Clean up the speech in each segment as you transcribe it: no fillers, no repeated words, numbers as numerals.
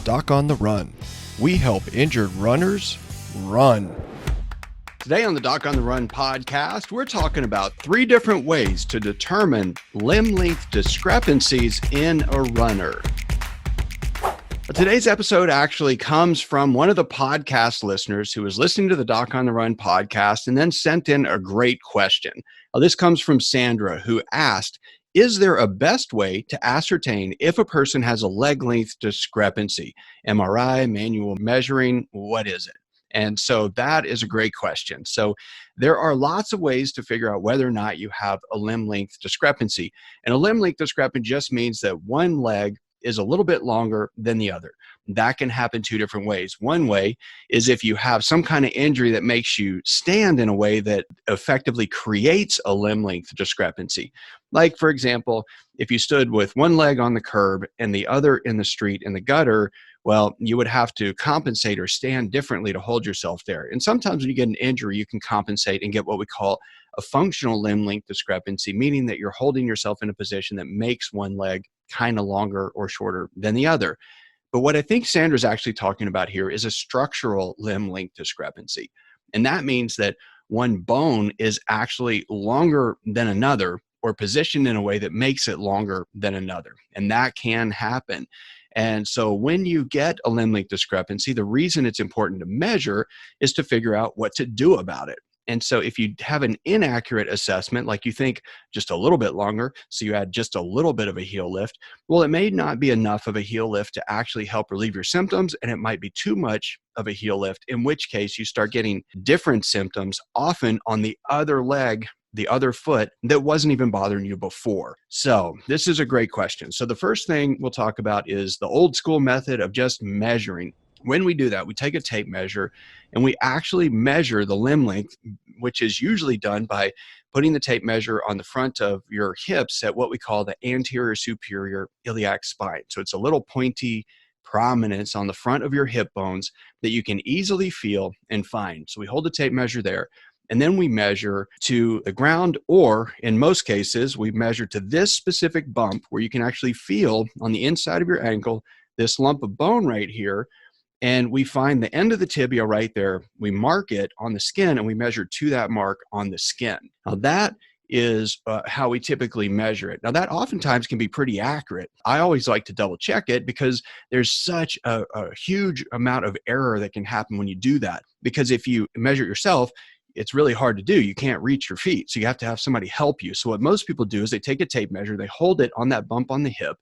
Doc on the Run. We help injured runners run. Today on the Doc on the Run podcast, we're talking about 3 different ways to determine limb length discrepancies in a runner. Today's episode actually comes from one of the podcast listeners who was listening to the Doc on the Run podcast and then sent in a great question. This comes from Sandra, who asked, is there a best way to ascertain if a person has a leg length discrepancy? MRI, manual measuring, what is it? And so that is a great question. So there are lots of ways to figure out whether or not you have a limb length discrepancy. And a limb length discrepancy just means that one leg is a little bit longer than the other. That can happen 2 different ways. One way is if you have some kind of injury that makes you stand in a way that effectively creates a limb length discrepancy. Like, for example, if you stood with one leg on the curb and the other in the street in the gutter, well, you would have to compensate or stand differently to hold yourself there. And sometimes when you get an injury, you can compensate and get what we call a functional limb length discrepancy, meaning that you're holding yourself in a position that makes one leg kind of longer or shorter than the other. But what I think Sandra's actually talking about here is a structural limb length discrepancy. And that means that one bone is actually longer than another or positioned in a way that makes it longer than another. And that can happen. And so when you get a limb length discrepancy, the reason it's important to measure is to figure out what to do about it. And so if you have an inaccurate assessment, like you think just a little bit longer, so you add just a little bit of a heel lift, well, it may not be enough of a heel lift to actually help relieve your symptoms, and it might be too much of a heel lift, in which case you start getting different symptoms, often on the other leg, the other foot, that wasn't even bothering you before. So this is a great question. So the first thing we'll talk about is the old school method of just measuring. When we do that, we take a tape measure and we actually measure the limb length, which is usually done by putting the tape measure on the front of your hips at what we call the anterior superior iliac spine. So it's a little pointy prominence on the front of your hip bones that you can easily feel and find. So we hold the tape measure there. And then we measure to the ground, or in most cases, we measure to this specific bump where you can actually feel on the inside of your ankle this lump of bone right here. And we find the end of the tibia right there. We mark it on the skin and we measure to that mark on the skin. Now that is how we typically measure it. Now that oftentimes can be pretty accurate. I always like to double check it because there's such a huge amount of error that can happen when you do that. Because if you measure it yourself, it's really hard to do. You can't reach your feet. So you have to have somebody help you. So what most people do is they take a tape measure, they hold it on that bump on the hip,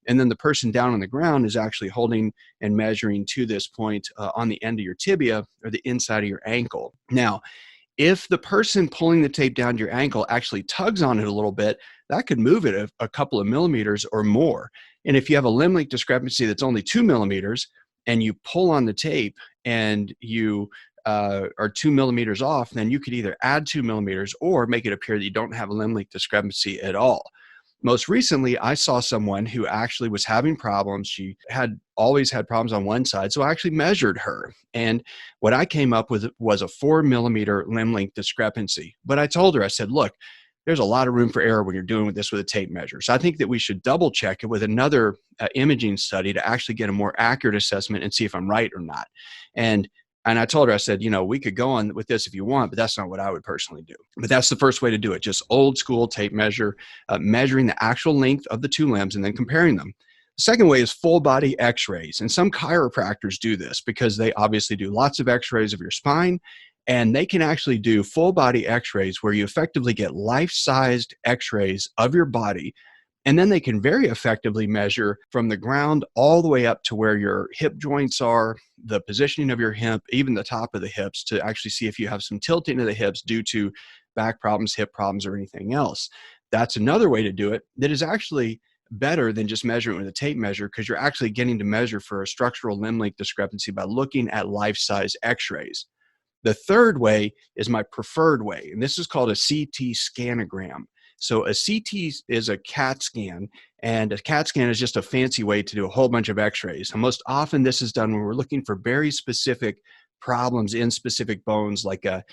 and then the person down on the ground is actually holding and measuring to this point on the end of your tibia or the inside of your ankle. Now, if the person pulling the tape down to your ankle actually tugs on it a little bit, that could move it a couple of millimeters or more. And if you have a limb length discrepancy that's only 2 millimeters and you pull on the tape and you are 2 millimeters off, then you could either add 2 millimeters or make it appear that you don't have a limb length discrepancy at all. Most recently, I saw someone who actually was having problems. She had always had problems on one side, so I actually measured her. And what I came up with was a 4 millimeter limb length discrepancy. But I told her, I said, look, there's a lot of room for error when you're doing this with a tape measure. So I think that we should double check it with another imaging study to actually get a more accurate assessment and see if I'm right or not. And I told her, I said, we could go on with this if you want, but that's not what I would personally do. But that's the first way to do it. Just old school tape measure, measuring the actual length of the 2 limbs and then comparing them. The second way is full body x-rays. And some chiropractors do this because they obviously do lots of x-rays of your spine, and they can actually do full body x-rays where you effectively get life-sized x-rays of your body. And then they can very effectively measure from the ground all the way up to where your hip joints are, the positioning of your hip, even the top of the hips, to actually see if you have some tilting of the hips due to back problems, hip problems, or anything else. That's another way to do it that is actually better than just measuring with a tape measure, because you're actually getting to measure for a structural limb length discrepancy by looking at life-size x-rays. The third way is my preferred way, and this is called a CT scanogram. So a CT is a CAT scan, and a CAT scan is just a fancy way to do a whole bunch of x-rays. And most often this is done when we're looking for very specific problems in specific bones, like a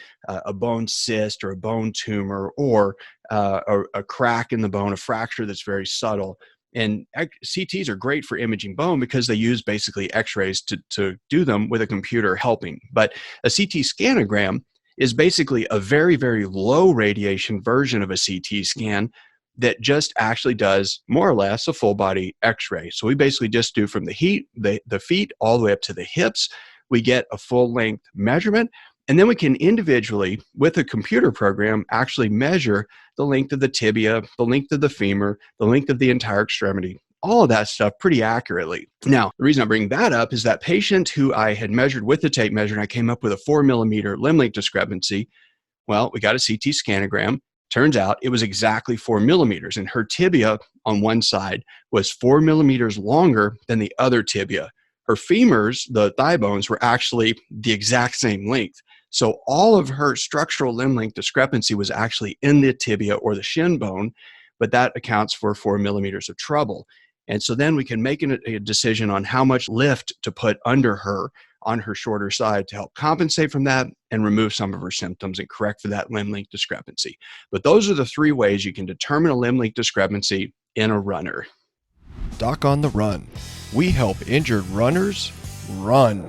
bone cyst or a bone tumor, or a crack in the bone, a fracture that's very subtle. And CTs are great for imaging bone because they use basically x-rays to do them with a computer helping. But a CT scanogram is basically a very, very low radiation version of a CT scan that just actually does more or less a full body x-ray. So we basically just do from the feet all the way up to the hips. We get a full length measurement, and then we can individually, with a computer program, actually measure the length of the tibia, the length of the femur, the length of the entire extremity, all of that stuff pretty accurately. Now, the reason I bring that up is that patient who I had measured with the tape measure, and I came up with a 4 millimeter limb length discrepancy. Well, we got a CT scanogram. Turns out it was exactly 4 millimeters, and her tibia on one side was 4 millimeters longer than the other tibia. Her femurs, the thigh bones, were actually the exact same length. So all of her structural limb length discrepancy was actually in the tibia or the shin bone, but that accounts for 4 millimeters of trouble. And so then we can make a decision on how much lift to put under her on her shorter side to help compensate from that and remove some of her symptoms and correct for that limb length discrepancy. But those are the 3 ways you can determine a limb length discrepancy in a runner. Doc on the Run. We help injured runners run.